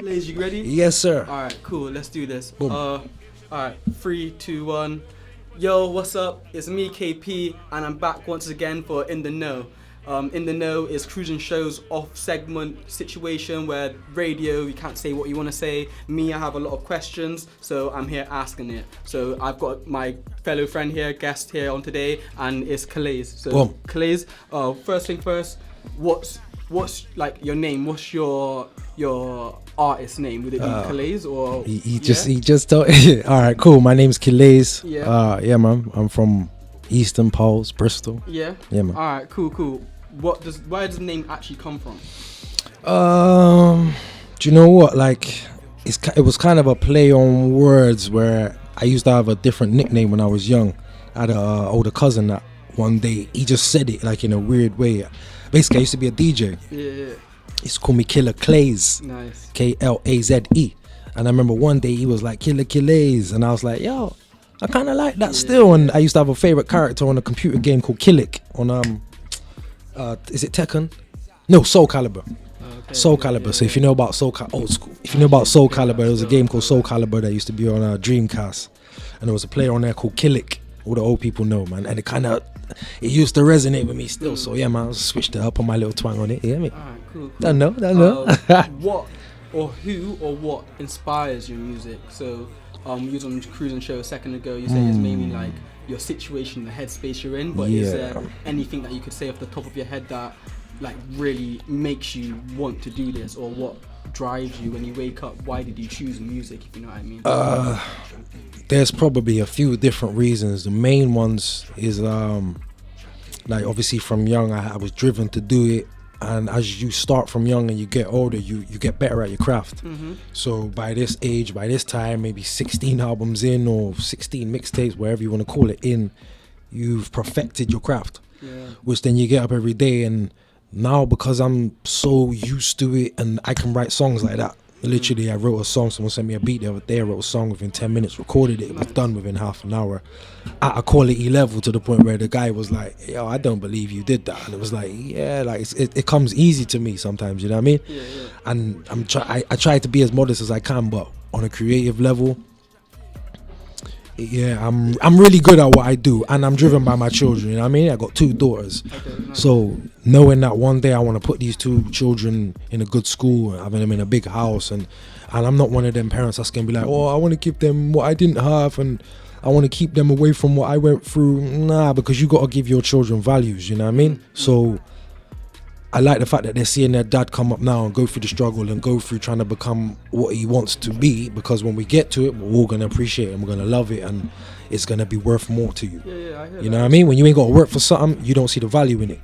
Killaze, you ready? Yes, sir. Alright, cool, let's do this. Boom. Alright, 3, 2, 1. Yo, what's up? It's me, KP, and I'm back once again for In The Know. In The Know is Cruising Show's off segment situation where radio, you can't say what you want to say. Me, I have a lot of questions, so I'm here asking it. So I've got my fellow friend here, guest here on today, and it's Killaze. So Boom. Killaze, first thing first, what's like your name? What's your artist name? Would it be Killaze or He just told. All right, cool. My name's Killaze. Yeah. Yeah, man. I'm from Eastern Pulse, Bristol. Yeah. Yeah, man. Alright, cool. Where does the name actually come from? Do you know what? Like, it was kind of a play on words where I used to have a different nickname when I was young. I had an older cousin that one day he just said it like in a weird way. Basically, I used to be a DJ. Yeah. He used to call me Killer Killaze. Nice. Klaze. And I remember one day he was like Killer Killaze, and I was like, yo, I kind of like that still. And I used to have a favorite character on a computer game called Killick on is it Tekken? No, Soul Calibur. Okay, Soul Calibur. yeah. So if you know about old school, if you know about Soul Calibur, there was a game called Soul Calibur that used to be on Dreamcast, and there was a player on there called Killick. All the old people know, man, and it used to resonate with me still. So yeah, man, I switched it up on my little twang on it. You hear me? Alright, cool. Don't know. What or who or what inspires your music? So you was on Cruising Show a second ago. You say it's mainly like your situation, the headspace you're in. But is there anything that you could say off the top of your head that like really makes you want to do this, or what drives you when you wake up? Why did you choose music? If you know what I mean. There's probably a few different reasons. The main ones is like obviously from young I was driven to do it, and as you start from young and you get older, you get better at your craft. So by this age, by this time, maybe 16 albums in or 16 mixtapes, whatever you want to call it, you've perfected your craft. Which then you get up every day, and now because I'm so used to it and I can write songs like that. Literally, I wrote a song, someone sent me a beat the other day, I wrote a song within 10 minutes, recorded it, it was done within half an hour at a quality level, to the point where the guy was like, yo, I don't believe you did that. And it was like, yeah, like it comes easy to me sometimes, you know what I mean? And I try to be as modest as I can, but on a creative level, yeah, I'm really good at what I do, and I'm driven by my children, you know what I mean? I got 2 daughters. So knowing that one day I want to put these 2 children in a good school, having them in a big house, and I'm not one of them parents that's gonna be like, oh, I want to give them what I didn't have, and I want to keep them away from what I went through. Nah, because you got to give your children values, you know what I mean? So I like the fact that they're seeing their dad come up now and go through the struggle and go through trying to become what he wants to be, because when we get to it, we're all going to appreciate it and we're going to love it, and it's going to be worth more to you. I hear you know what I mean? When you ain't got to work for something, you don't see the value in it.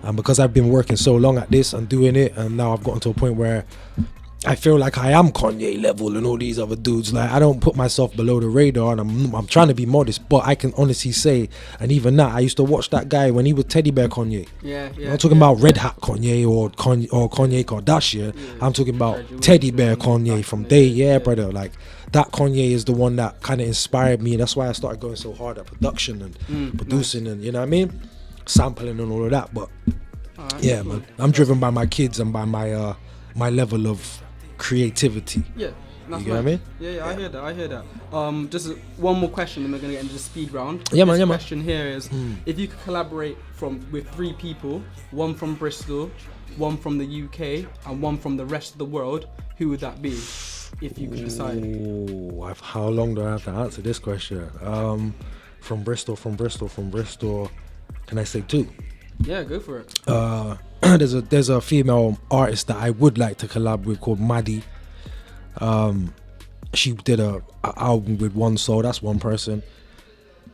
And because I've been working so long at this and doing it, and now I've gotten to a point where I feel like I am Kanye level and all these other dudes. Like, I don't put myself below the radar, and I'm trying to be modest, but I can honestly say, and even that, I used to watch that guy when he was Teddy Bear Kanye. I'm not talking about Red Hat Kanye or Kanye Kardashian. I'm talking about Teddy Bear Kanye from day, brother. Like, that Kanye is the one that kind of inspired me, and that's why I started going so hard at production and producing, and you know what I mean, sampling and all of that. But yeah, man, I'm driven by my kids and by my my level of creativity. That's you know what I mean? I hear that. Just one more question, and we're gonna get into the speed round. The question here is, if you could collaborate with 3 people, one from Bristol, one from the UK, and one from the rest of the world, who would that be, if you could decide? How long do I have to answer this question? From Bristol. Can I say 2? Yeah, go for it. There's a female artist that I would like to collab with called Maddie. She did a album with One Soul. That's one person.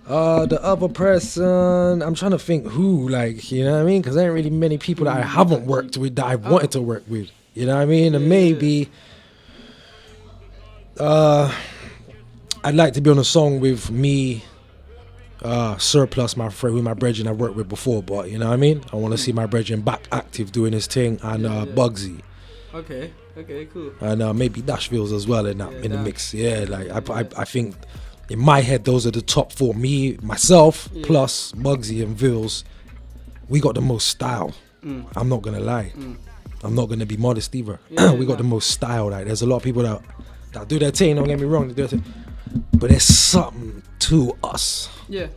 The other person, I'm trying to think who, like, you know what I mean? Because there ain't really many people that I haven't worked with that I wanted to work with. You know what I mean? And maybe I'd like to be on a song with me, Surplus, my friend, with my brethren I worked with before, but you know what I mean? I want to see my brethren back active doing his thing, and Bugsy. Okay, cool. And maybe Dashville's as well in the mix. Yeah, like I think in my head those are the top 4. Me, myself, plus Bugsy and Vils. We got the most style. I'm not gonna lie. I'm not gonna be modest either. Yeah, We got the most style. Like there's a lot of people that do their thing. Don't get me wrong, they do their thing. But there's something to us. Yeah.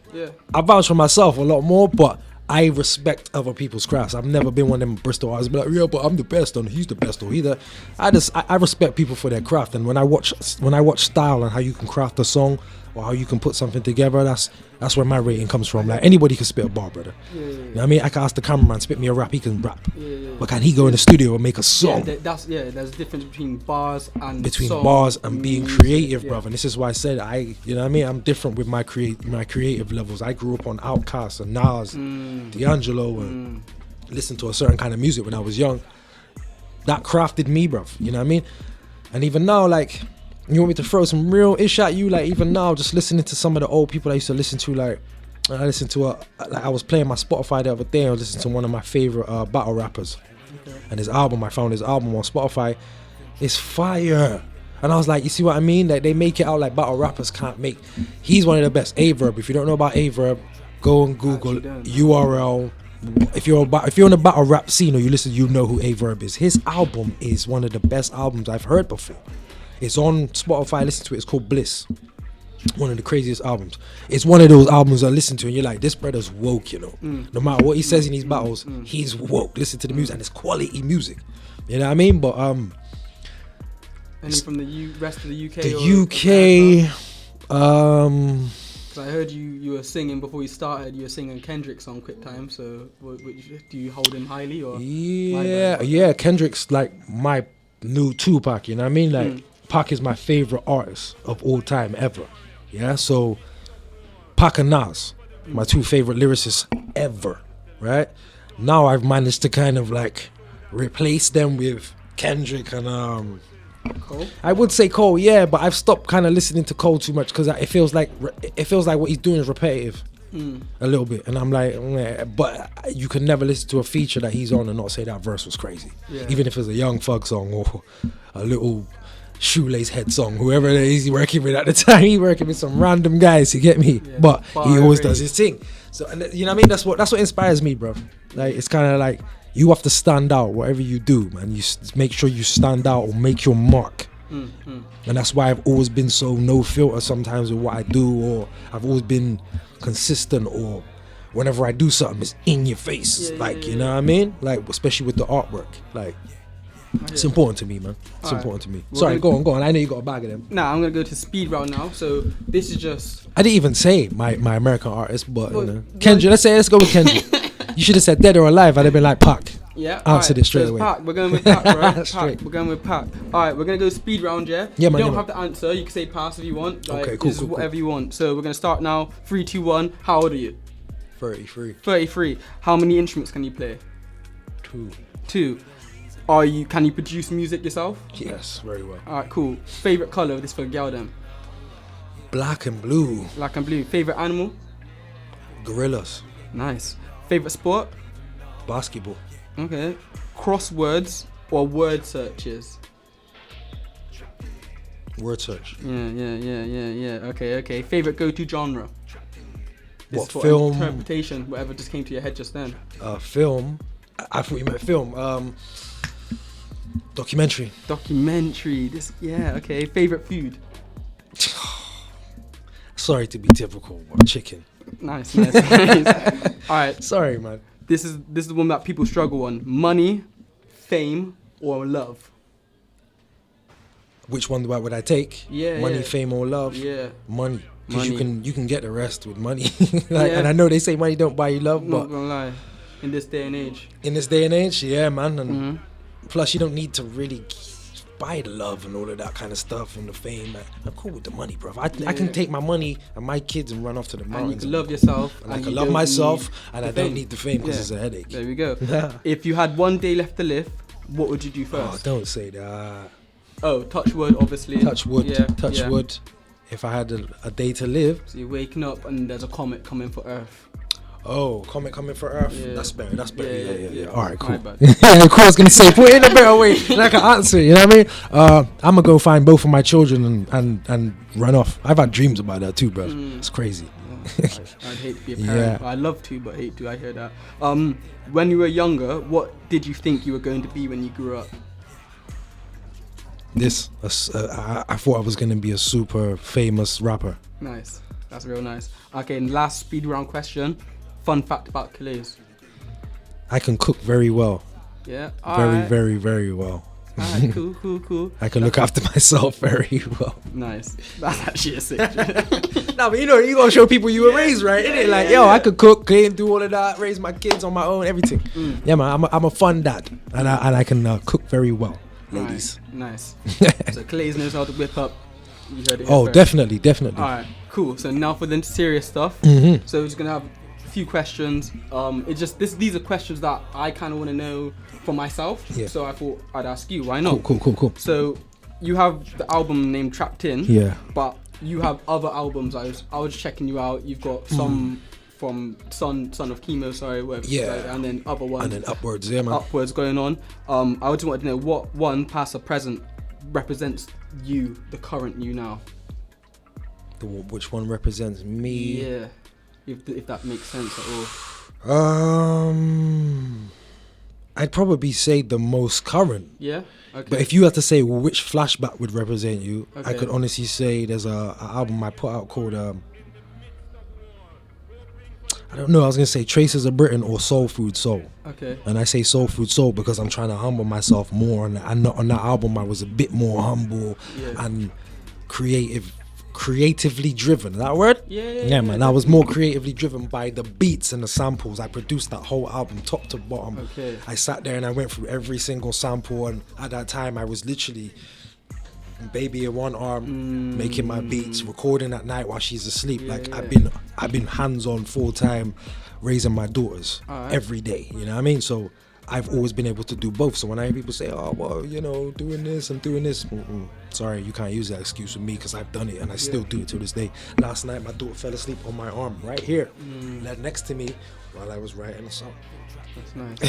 I vouch for myself a lot more, but I respect other people's crafts. I've never been one of them Bristol artists be like, yeah, but I'm the best, and he's the best, or either. I respect people for their craft, and when I watch style and how you can craft a song or how you can put something together, that's where my rating comes from. Like anybody can spit a bar, brother. Yeah. You know what I mean? I can ask the cameraman spit me a rap, he can rap. Yeah. But can he go in the studio and make a song? There's a difference between bars and being music, creative, brother. And this is why I said you know what I mean? I'm different with my creative levels. I grew up on Outkast and Nas, D'Angelo, and listened to a certain kind of music when I was young. That crafted me, bruv. You know what I mean? And even now, like, you want me to throw some real ish at you? Like even now, just listening to some of the old people I used to listen to, like I listened to I was playing my Spotify the other day. I was listening to one of my favorite battle rappers, and his album. I found his album on Spotify. It's fire, and I was like, you see what I mean? Like they make it out like battle rappers can't make. He's one of the best. Averb. If you don't know about Averb, go and Google URL. If you're in the battle rap scene or you listen, you know who Averb is. His album is one of the best albums I've heard before. It's on Spotify. Listen to it. It's called Bliss. One of the craziest albums. It's one of those albums I listen to and you're like, this brother's woke, you know. No matter what he says in these battles, he's woke. Listen to the music and it's quality music. You know what I mean? But any from the rest of the UK? The UK. Because I heard you were singing before you started. You were singing Kendrick's song "Quick Time." So, do you hold him highly or? Yeah. Kendrick's like my new Tupac. You know what I mean? Like. Pac is my favorite artist of all time ever. Yeah, so Pac and Nas, my two favorite lyricists ever, right? Now I've managed to kind of like replace them with Kendrick and Cole? I would say Cole, yeah, but I've stopped kind of listening to Cole too much because it feels like what he's doing is repetitive. A little bit, and I'm like, but you can never listen to a feature that he's on and not say that verse was crazy, even if it's a Young Thug song or a little Shoelace Head song, whoever it is he's working with at the time. He's working with some random guys, you get me? But he always does his thing. So, and you know what I mean? That's what inspires me, bro. Like it's kind of like you have to stand out whatever you do, man. You make sure you stand out or make your mark. And that's why I've always been so no filter sometimes with what I do, or I've always been consistent, or whenever I do something it's in your face, you know what I mean? Like especially with the artwork, like it's important to me, man. It's important to me. Sorry, go on. I know you got a bag of them. Nah, I'm gonna go to speed round now. So this is just. I didn't even say my American artist, but you know. Kendrick. Let's go with Kendrick. You should have said Dead or Alive. I'd have been like Pac. Yeah, answered it straight away. Pac. We're going with Pac, bro. We're going with Pac. All right, we're gonna go speed round, yeah. Yeah, man. You don't have to answer. You can say pass if you want. Like, okay, cool. Whatever you want. So we're gonna start now. 3, 2, 1. How old are you? 33. 33. How many instruments can you play? 2. Can you produce music yourself? Yes, very well. Alright, cool. Favorite colour? This for a girl then. Black and blue. Black and blue. Favorite animal? Gorillas. Nice. Favorite sport? Basketball. Okay. Crosswords or word searches? Word search. Yeah. Okay. Favorite go-to genre? What, film? Interpretation, whatever just came to your head just then. Film. I thought you meant film. Documentary. Okay. Favorite food? Sorry to be typical, but chicken. Nice. Alright. Sorry, man. This is the one that people struggle on. Money, fame, or love? Which one would I take? Money, fame, or love? Yeah. Money. Because you can get the rest with money. And I know they say money don't buy you love, but not gonna lie. In this day and age, yeah, man. And plus, you don't need to really buy the love and all of that kind of stuff and the fame. I'm cool with the money, bro. I can take my money and my kids and run off to the mountains. And you can love yourself. And I can love myself, and I don't need the fame because it's a headache. There we go. If you had one day left to live, what would you do first? Oh, don't say that. Oh, touch wood, obviously. Touch wood. Wood. If I had a day to live. So you're waking up and there's a comet coming for Earth. Oh, comet coming for Earth. Yeah. That's better. Yeah. All right, cool. Yeah, of course, I was gonna say put it in a better way. I can answer. You know what I mean? I'm gonna go find both of my children and run off. I've had dreams about that too, bro. It's crazy. I'd hate to be a parent. Yeah. I'd love to, but hate to. I hear that. When you were younger, what did you think you were going to be when you grew up? I thought I was gonna be a super famous rapper. Nice. That's real nice. Okay, and last speed round question. Fun fact about Killaze. I can cook very well. Yeah. Very, very well. Alright, cool. I can look after myself very well. Nice. That's actually a sick. Nah, but you gotta show people you were raised right, innit? Like, yo, I could cook, clean, do all of that, raise my kids on my own, everything. Yeah, man, I'm a fun dad, and I can cook very well, ladies. Nice. So Killaze knows how to whip up. You heard it here Oh, first. definitely. Alright, cool. So now for the serious stuff. Mm-hmm. So we're just gonna have a few questions. These are questions that I kind of want to know for myself. Yeah. So I thought I'd ask you. Why not? Cool. So you have the album named Trapped In. Yeah. But you have other albums. I was checking you out. You've got some from Son of Chemo, sorry. Yeah. And then other ones. And then upwards, yeah, man. Upwards going on. I just wanted to know what one, past or present, represents you, the current you now. Which one represents me? Yeah. If that makes sense at all. I'd probably say the most current. Yeah. Okay. But if you had to say which flashback would represent you, I Okay. could honestly say there's a album I put out called I don't know, I was gonna say Traces of Britain or Soul Food Soul. Okay. And I say Soul Food Soul because I'm trying to humble myself more, and on that album I was a bit more humble and creatively driven. Is that a word? Yeah, man. I was more creatively driven by the beats and the samples. I produced that whole album top to bottom. Okay. I sat there and I went through every single sample, and at that time I was literally baby in one arm, making my beats, recording at night while she's asleep. I've been hands-on full-time raising my daughters every day, you know what I mean? So I've always been able to do both. So when I hear people say, oh, well, doing this and doing this, sorry, you can't use that excuse with me because I've done it and I still do it to this day. Last night, my daughter fell asleep on my arm right here, laid next to me while I was writing a song. That's nice.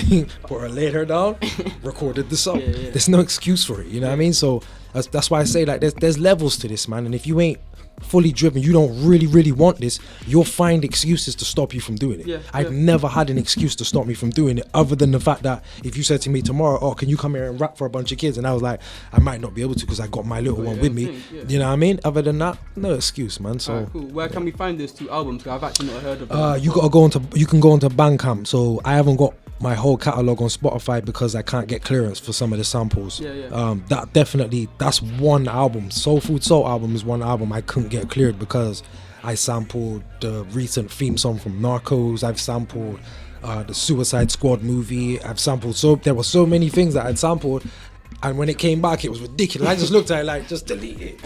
Put her, laid her down, recorded the song. Yeah. There's no excuse for it, you know what I mean? So that's why I say, like, there's levels to this, man. And if you ain't fully driven, you don't really want this, you'll find excuses to stop you from doing it. I've never had an excuse to stop me from doing it, other than the fact that if you said to me tomorrow, oh, can you come here and rap for a bunch of kids, and I was like, I might not be able to because I got my little one with me. You know what I mean? Other than that, no excuse, man. So cool. Where can we find those two albums? I've actually not heard of them. you can go onto Bandcamp. So I haven't got my whole catalog on Spotify because I can't get clearance for some of the samples. That's one album. Soul Food Soul album is one album I couldn't get cleared because I sampled the recent theme song from Narcos. I've sampled the Suicide Squad movie. I've sampled, so there were so many things that I'd sampled, and when it came back it was ridiculous. I just looked at it like, just delete it.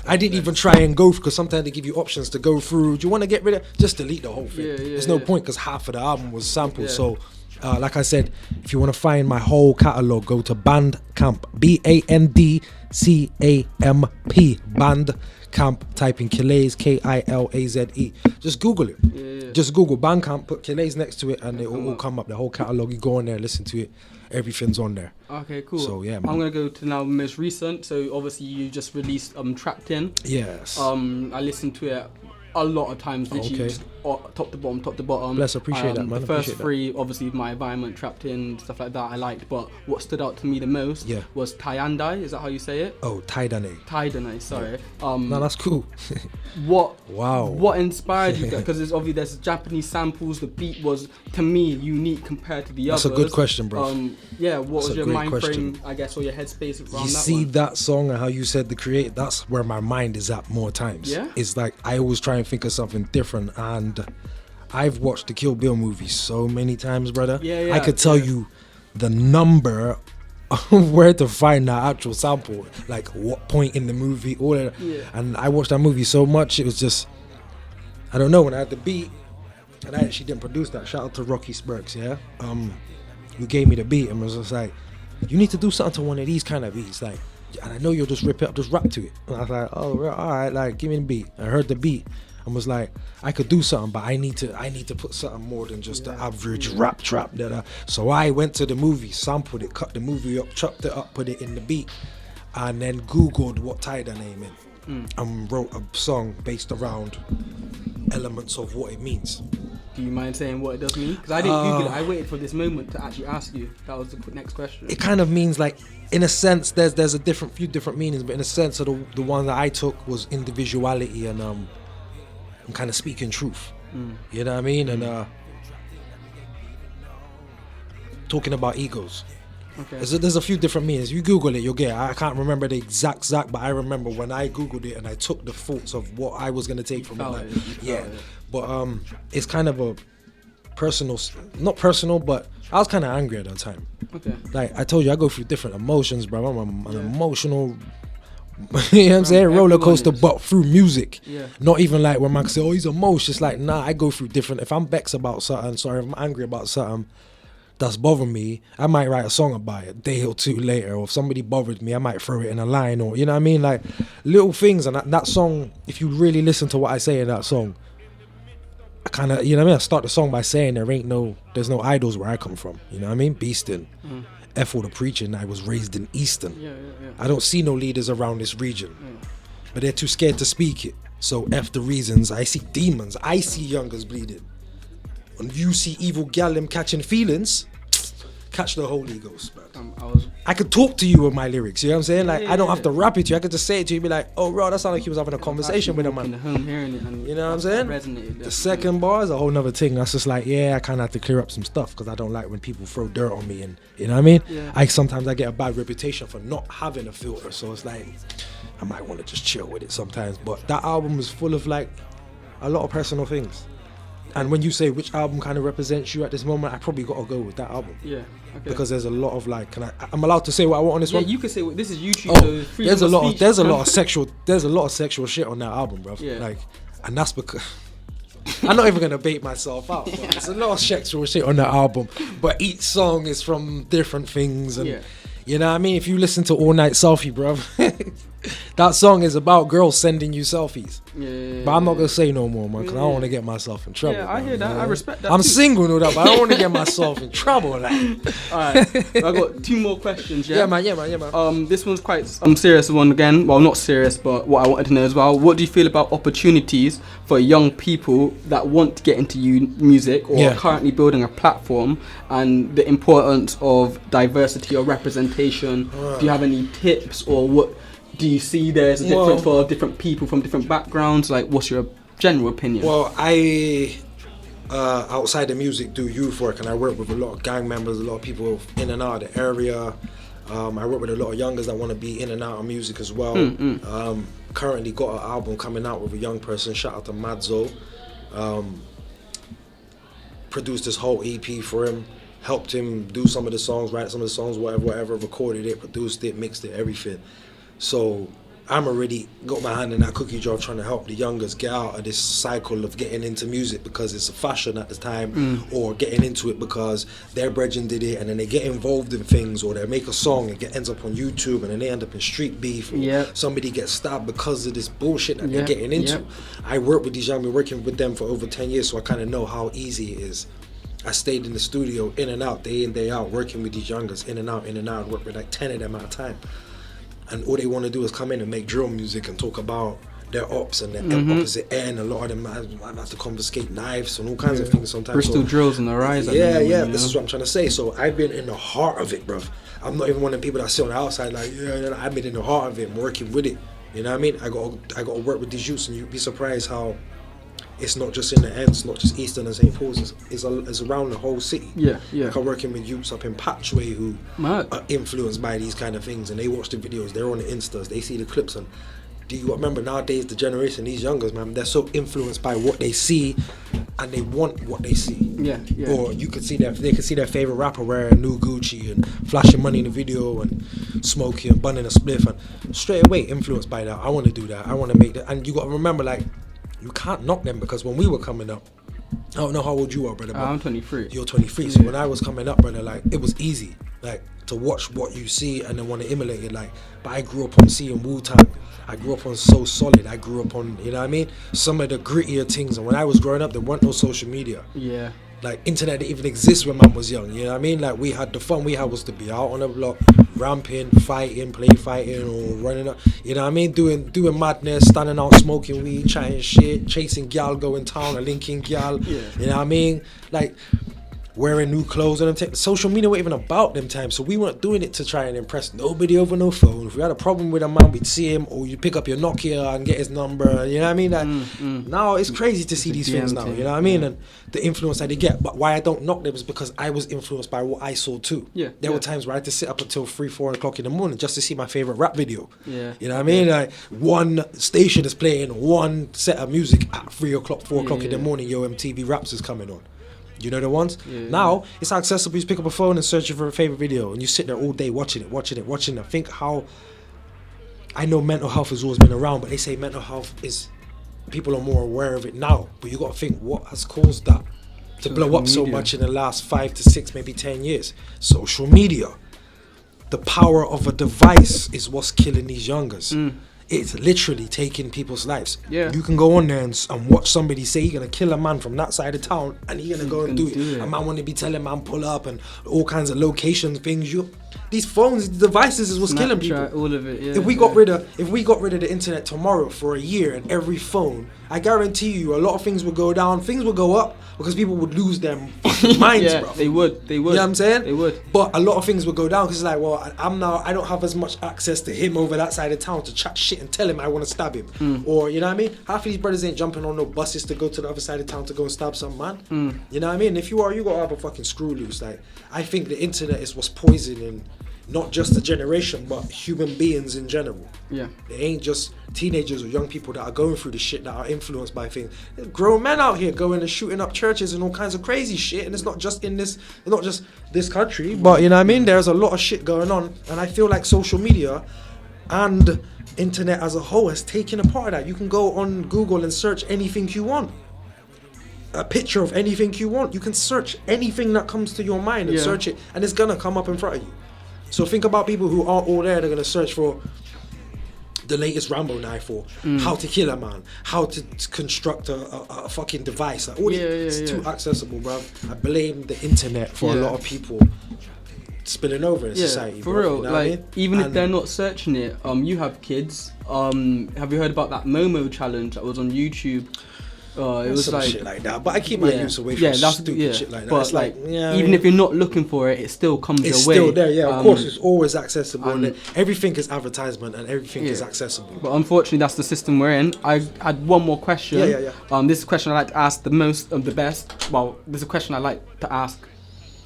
I didn't even try and go, because sometimes they give you options to go through. Do you want to get rid of, just delete the whole thing. There's no point, because half of the album was sampled. So like I said, if you want to find my whole catalog, go to Bandcamp, Bandcamp, Bandcamp, type in Killaze, Kilaze. Just Google it. Just Google Bandcamp, put Killaze next to it, and it will all come up. The whole catalog, you go on there, listen to it, everything's on there. Okay, cool. So yeah, man. I'm gonna go to now most recent. So obviously you just released Trapped In. Yes. I listened to it a lot of times, literally just top to bottom. Bless, appreciate that, man. The first three, obviously, My Environment, Trapped In, stuff like that, I liked. But what stood out to me the most was Tyandai. Is that how you say it? Oh, Taidanai. Taidanai, sorry. No, that's cool. What inspired you? Because there's obviously there's Japanese samples. The beat was, to me, unique compared to the others. That's a good question, bro. What was your mind frame, I guess, or your headspace around that one? You see that song and how you said the create, that's where my mind is at more times. Yeah? It's like I always try and think of something different, and I've watched the Kill Bill movie so many times, brother. I could tell you the number of where to find that actual sample, like what point in the movie, all of that. And I watched that movie so much, it was just, I don't know, when I had the beat, and I actually didn't produce that, shout out to Rocky Spurks, who gave me the beat and was just like, you need to do something to one of these kind of beats, like, and I know you'll just rip it up, just rap to it. And I was like, oh, all right, like, give me the beat. I heard the beat and was like, I could do something, but I need to put something more than just the average rap trap. So I went to the movie, sampled it, cut the movie up, chopped it up, put it in the beat, and then Googled what Taidanai meant, and wrote a song based around elements of what it means. Do you mind saying what it does mean? Because I didn't Google it. I waited for this moment to actually ask you. That was the next question. It kind of means like, in a sense, there's a few different meanings, but in a sense, of the one that I took was individuality and kind of speaking truth. You know what I mean? And talking about egos. Okay. There's a few different meanings. You Google it, you'll get it. I can't remember the exact, but I remember when I Googled it and I took the thoughts of what I was gonna take from it. Like, yeah, but it's kind of a personal, not personal, but I was kind of angry at that time. Okay. Like I told you, I go through different emotions, bro. I'm an emotional. You know what I'm saying? Roller coaster, but through music. Yeah. Not even like when man say, "Oh, he's emotional." It's like, nah, I go through different. If I'm vexed about something, if I'm angry about something that's bothering me, I might write a song about it a day or two later. Or if somebody bothered me, I might throw it in a line, or you know what I mean, like little things. And that song, if you really listen to what I say in that song, I kind of, you know what I mean. I start the song by saying there's no idols where I come from. You know what I mean? Beastin'. F all the preaching. I was raised in Easton. Yeah. I don't see no leaders around this region, but they're too scared to speak it. So F the reasons. I see demons. I see youngers bleeding. When you see evil gal them catching feelings, catch the Holy Ghost, man. I could talk to you with my lyrics. You know what I'm saying? Like I don't have to rap it to you. I could just say it to you. Be like, oh, bro, that sounded like he was having a conversation with a man. Home hearing it, and you know what I'm saying? Resonated. The second bar is a whole nother thing. That's just like, yeah, I kind of have to clear up some stuff because I don't like when people throw dirt on me, and you know what I mean. Yeah. Sometimes I get a bad reputation for not having a filter, so it's like I might want to just chill with it sometimes. But that album is full of like a lot of personal things. And when you say which album kind of represents you at this moment, I probably got to go with that album. Yeah. Okay. Because there's a lot of like, I'm allowed to say what I want on this one? Yeah, you can say this is YouTube. Oh, so there's a lot of sexual shit on that album, bro. Yeah. Like, and that's because I'm not even gonna bait myself out. But there's a lot of sexual shit on that album, but each song is from different things, and you know what I mean. If you listen to All Night Selfie, bro, that song is about girls sending you selfies. Yeah. But I'm not gonna say no more, man, because I don't want to get myself in trouble. Yeah, I hear that. You know? I respect that. I'm too. single, no doubt, but I don't want to get myself in trouble. Like. All right, I got two more questions. Yeah, Yeah, man. This one's quite serious one again. Well, not serious, but what I wanted to know as well. What do you feel about opportunities for young people that want to get into music or are currently building a platform, and the importance of diversity or representation? Do you have any tips, or what do you see there's a difference for different people from different backgrounds? Like, what's your general opinion? Well, I outside the music do youth work, and I work with a lot of gang members, a lot of people in and out of the area. I work with a lot of youngers that want to be in and out of music as well. Currently got an album coming out with a young person. Shout out to Madzo. Produced this whole EP for him. Helped him do some of the songs, write some of the songs, whatever. Recorded it, produced it, mixed it, everything. So I'm already got my hand in that cookie jar trying to help the youngers get out of this cycle of getting into music because it's a fashion at the time, or getting into it because their brethren did it and then they get involved in things, or they make a song and ends up on YouTube and then they end up in street beef, or somebody gets stabbed because of this bullshit that they're getting into. I work with these young, been working with them for over 10 years, so I kind of know how easy it is. I stayed in the studio in and out, day in, day out, working with these youngers in and out, work with like 10 of them at a time. And all they want to do is come in and make drill music and talk about their ops and their opposite end. A lot of them have to confiscate knives and all kinds of things sometimes. Bristol drills on the rise. This is what I'm trying to say. So I've been in the heart of it, bruv. I'm not even one of the people that sit on the outside like, I've been in the heart of it and working with it. You know what I mean? I got to work with these youths, and you'd be surprised how it's not just in the ends, not just Eastern and St. Paul's, it's around the whole city. Like I'm working with youths up in Patchway who are influenced by these kind of things, and they watch the videos, they're on the Instas, they see the clips, and do you remember nowadays the generation, these youngers, man, they're so influenced by what they see, and they want what they see. Or you could see they could see their favorite rapper wearing new Gucci and flashing money in the video and smoking and bunning a spliff, and straight away influenced by that. I want to do that. I want to make that. And you got to remember, like, you can't knock them, because when we were coming up, I don't know how old you are, brother. I'm 23. You're 23. So when I was coming up, brother, like, it was easy, like, to watch what you see and then want to emulate it. Like, but I grew up on seeing Wu-Tang. I grew up on So Solid. I grew up on, you know what I mean, some of the grittier things. And when I was growing up, there weren't no social media. Like, internet didn't even exist when man was young, you know what I mean? Like, we had the fun we had was to be out on the block, ramping, fighting, play fighting, or running up. You know what I mean? Doing madness, standing out, smoking weed, chatting shit, chasing gal, going town, or linking gal. Yeah. You know what I mean? Like wearing new clothes and them. Social media wasn't even about them times, so we weren't doing it to try and impress nobody over no phone. If we had a problem with a man, we'd see him, or you pick up your Nokia and get his number. You know what I mean? Like, now it's crazy to see these things now. You know what I mean? And the influence that they get. But why I don't knock them is because I was influenced by what I saw too. Yeah. There were times where I had to sit up until 3-4 o'clock in the morning just to see my favorite rap video. Yeah. You know what I mean? Like one station is playing one set of music at 3 o'clock, 4 o'clock in the morning. Yo, MTV Raps is coming on. You know the ones? Yeah. Now, it's accessible. You just pick up a phone and search for a favorite video, and you sit there all day watching it. Think how... I know mental health has always been around, but they say mental health is... People are more aware of it now. But you got to think, what has caused that to blow up so much in the last 5 to 6, maybe 10 years? Social media. The power of a device is what's killing these youngers. It's literally taking people's lives. Yeah. You can go on there and watch somebody say you're going to kill a man from that side of town, and you're going to go and do it. A man want to be telling man pull up and all kinds of location things. These phones, devices is what's killing people. All of it, yeah. If we got rid of the internet tomorrow for a year and every phone, I guarantee you a lot of things would go down, things would go up because people would lose their fucking minds, bro. They would. You know what I'm saying? They would. But a lot of things would go down because it's like, well, I don't have as much access to him over that side of town to chat shit and tell him I want to stab him. Or, you know what I mean? Half of these brothers ain't jumping on no buses to go to the other side of town to go and stab some man. You know what I mean? If you are, you got to have a fucking screw loose. Like, I think the internet is what's poisoning not just a generation, but human beings in general. Yeah. It ain't just teenagers or young people that are going through the shit that are influenced by things. There's grown men out here going and shooting up churches and all kinds of crazy shit, and it's not just this country, but you know what I mean? There's a lot of shit going on, and I feel like social media and internet as a whole has taken a part of that. You can go on Google and search anything you want. A picture of anything you want. You can search anything that comes to your mind and search it, and it's gonna come up in front of you. So think about people who aren't all there. They're gonna search for the latest Rambo knife or how to kill a man, how to construct a fucking device. Like, it's too accessible, bro. I blame the internet for a lot of people spilling over in society. For bro, real. you know like, what I mean? even if they're not searching it, you have kids. Have you heard about that Momo challenge that was on YouTube? It was some like shit like that, but I keep my use away from stupid shit like that. But it's like, even if you're not looking for it, it still comes your way. It's still there, of course. It's always accessible, and everything is advertisement, and everything is accessible. But unfortunately, that's the system we're in. I had one more question. This is a question I like to ask the most of the best. Well, this is a question I like to ask.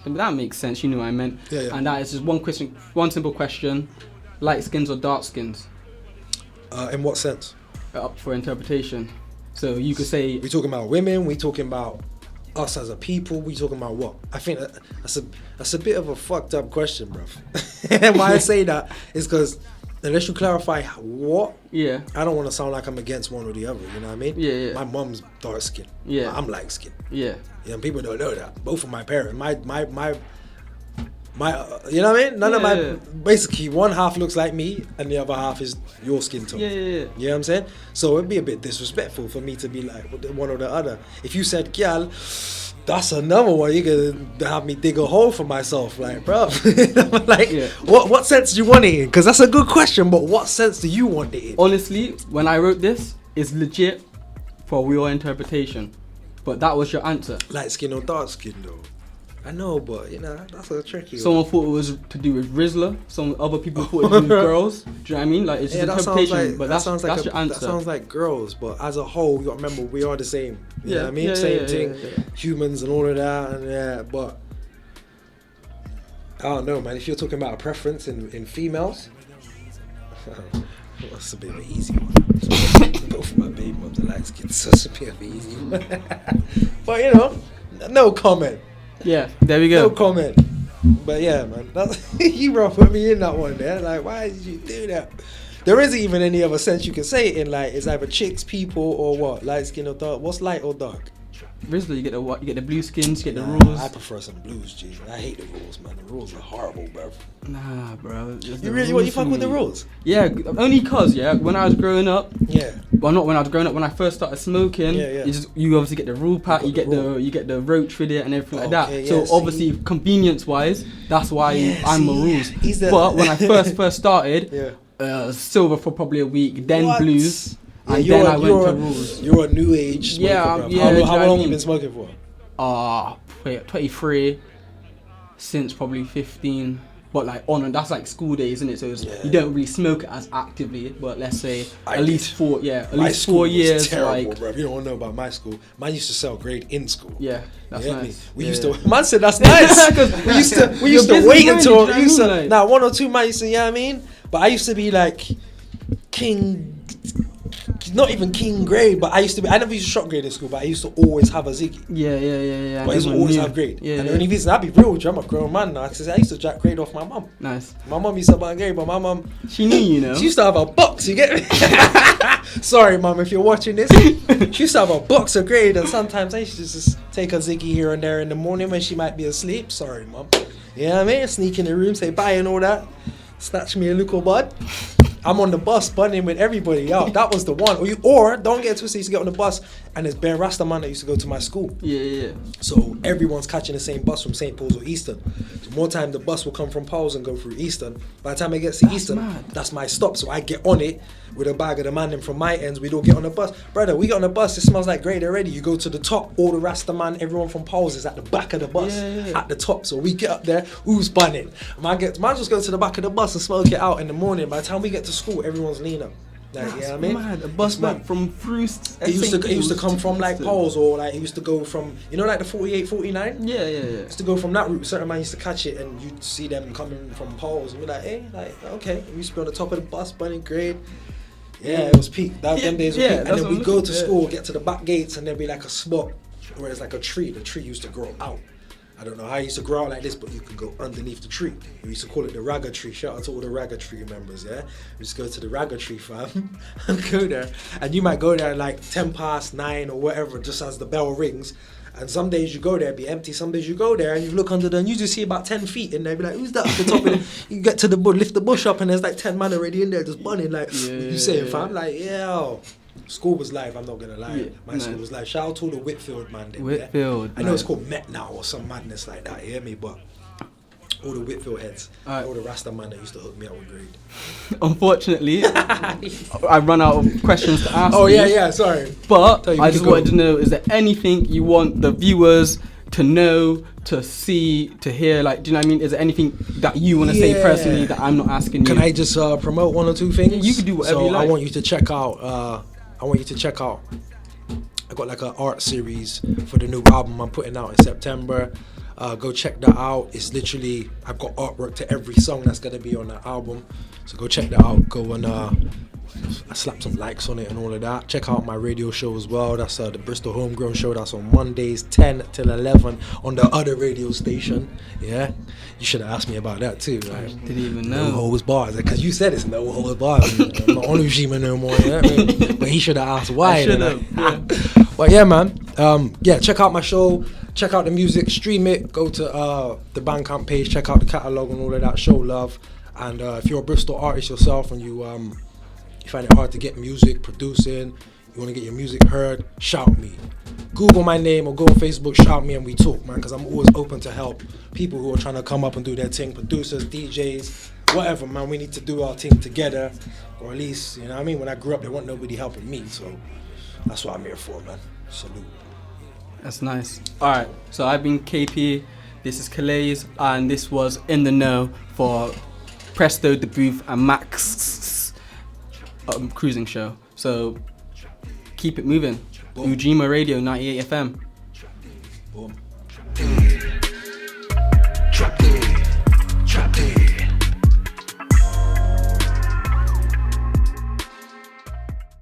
That makes sense. You know what I meant. And that is just one question, one simple question: light skins or dark skins? In what sense? Up for interpretation. So you could say... We talking about women, we talking about us as a people, we talking about what? I think that's a bit of a fucked up question, bruv. And why I say that is because unless you clarify what, I don't want to sound like I'm against one or the other, you know what I mean? My mom's dark skin. I'm light skin. And people don't know that. Both of my parents, my you know what I mean? None of my, basically one half looks like me and the other half is your skin tone. You know what I'm saying? So it'd be a bit disrespectful for me to be like one or the other. If you said, "Gyal, that's another one," you could have me dig a hole for myself. Like, bro, like, what sense do you want it in? Because that's a good question, but what sense do you want it in? Honestly, when I wrote this, it's legit for your interpretation. But that was your answer. Light skin or dark skin though? I know, but you know, that's a tricky Someone thought it was to do with Rizzler. Some other people thought it was to do with girls. Do you know what I mean? Like, it's just interpretation, but that's your answer. That sounds like girls, but as a whole, you gotta remember we are the same. You know what I mean? Same thing. Humans and all of that, and but I don't know, man. If you're talking about a preference in females, that's a bit of an easy one. Both of my baby moms are light skinned, so it's a bit of an easy one. But you know, no comment. Yeah, there we go. No comment. But yeah, man, you bro put me in that one there. Like, why did you do that? There isn't even any other sense you can say it in. Like, it's either chicks, people, or what? Light skin or dark? What's light or dark? Rizzler, you get the what? You get the blue skins, you get the rules. I prefer some blues, G. I hate the rules, man. The rules are horrible, bro. Nah, bro. You fuck with the rules? Yeah, only cause when I was growing up. Well, not when I was growing up. When I first started smoking, Yeah. you obviously get the rule pack, you get the roach with it and everything like that. So obviously, convenience-wise, that's why I'm a rules. But when I first started, silver for probably a week, then blues, and then I went to rules. You're a new age smoker, Yeah. How long have you been smoking for? 23 since probably 15. But like that's like school days, isn't it? So you don't really smoke it as actively, but let's say at least 4 years. Was terrible, like, bro. You don't know about my school. Mine used to sell grade in school. Yeah, that's nice. We used to. Man said that's nice. we used to wait until. Now 1 or 2 man used to. You know what I mean? But I used to be like king. Not even king grade, but I never used to shot grade in school, but I used to always have a Ziggy. Yeah. But I used to always have grade. Yeah, and the only reason, I'll be real with you, I'm a grown man now, because I used to jack grade off my mum. Nice. My mum used to buy grade, but my mum... She knew, you know. She used to have a box, you get me? Sorry, mum, if you're watching this. She used to have a box of grade, and sometimes I used to just take a Ziggy here and there in the morning when she might be asleep. Sorry, mum. You know what I mean? Sneak in the room, say bye and all that. Snatch me a little bud. I'm on the bus bunning with everybody. Yo, that was the one. Or don't get twisted, used to get on the bus and there's bare Rasta man that used to go to my school. Yeah. So everyone's catching the same bus from St. Paul's or Eastern. So more time the bus will come from Paul's and go through Eastern. By the time it gets to Eastern, that's my stop. So I get on it with a bag of the man, and from my ends, we'd all get on the bus. Brother, we get on the bus, it smells like grade already. You go to the top, all the Rasta man, everyone from Paul's is at the back of the bus, at the top. So we get up there, who's bunning? Man just go to the back of the bus and smoke it out in the morning. By the time we get to school, everyone's leaner. Like, you know what I mean? Mad. A bus back from Fruist. It used to come from like Paul's, or like it used to go from, you know, like the 48, 49? Yeah. It used to go from that route. Certain man used to catch it and you'd see them coming from Paul's and be like, hey, like, okay. We used to be on the top of the bus, bunning grade. Yeah, it was peak. Them days were peak. And then we'd go to school, get to the back gates, and there'd be like a spot where it's like a tree. The tree used to grow out. I don't know how it used to grow out like this, but you could go underneath the tree. We used to call it the ragga tree. Shout out to all the ragga tree members, yeah? We used to go to the ragga tree, fam, and go there. And you might go there like 9:10 or whatever, just as the bell rings. And some days you go there, it'd be empty. Some days you go there and you look under there and you just see about 10 feet in there. Be like, who's that at the top of it? You get to the bush, lift the bush up, and there's like 10 man already in there just bunning. Like, you saying, fam? Like, yeah. School was live, I'm not gonna lie. My school was live. Shout out to all the Whitfield man. Whitfield. I know it's called Met now or some madness like that, you hear me? But all the Whitfield heads, all the Rasta man that used to hook me up with grade. Unfortunately, I run out of questions to ask. Oh yeah, sorry. But I just wanted to know, is there anything you want the viewers to know, to see, to hear? Like, do you know what I mean? Is there anything that you want to say personally that I'm not asking you? Can I just promote 1 or 2 things? Yeah, you can do whatever you like. I want you to check out. I got like an art series for the new album I'm putting out in September. Go check that out. It's literally, I've got artwork to every song that's gonna be on that album. So go check that out. Go and I slap some likes on it and all of that. Check out my radio show as well. That's the Bristol Homegrown Show. That's on Mondays 10 till 11 on the other radio station. Yeah, you should have asked me about that too. Right? I didn't even know. No holds bars, because you said it's no holds bars. I'm not on Ujima no more. Yeah, but he should have asked why. I should have. But yeah, man. Check out my show. Check out the music. Stream it. Go to the Bandcamp page. Check out the catalog and all of that. Show love. And if you're a Bristol artist yourself and you find it hard to get music, producing, you want to get your music heard, shout me. Google my name or go on Facebook, shout me and we talk, man, because I'm always open to help people who are trying to come up and do their thing, producers, DJs, whatever, man. We need to do our thing together, or at least, you know what I mean? When I grew up, there wasn't nobody helping me, so that's what I'm here for, man. Salute. That's nice. All right, so I've been KP, this is Killaze, and this was In The Know for Presto, The Booth, and Max cruising show. So keep it moving. Boom. Ujima Radio 98 FM. Boom.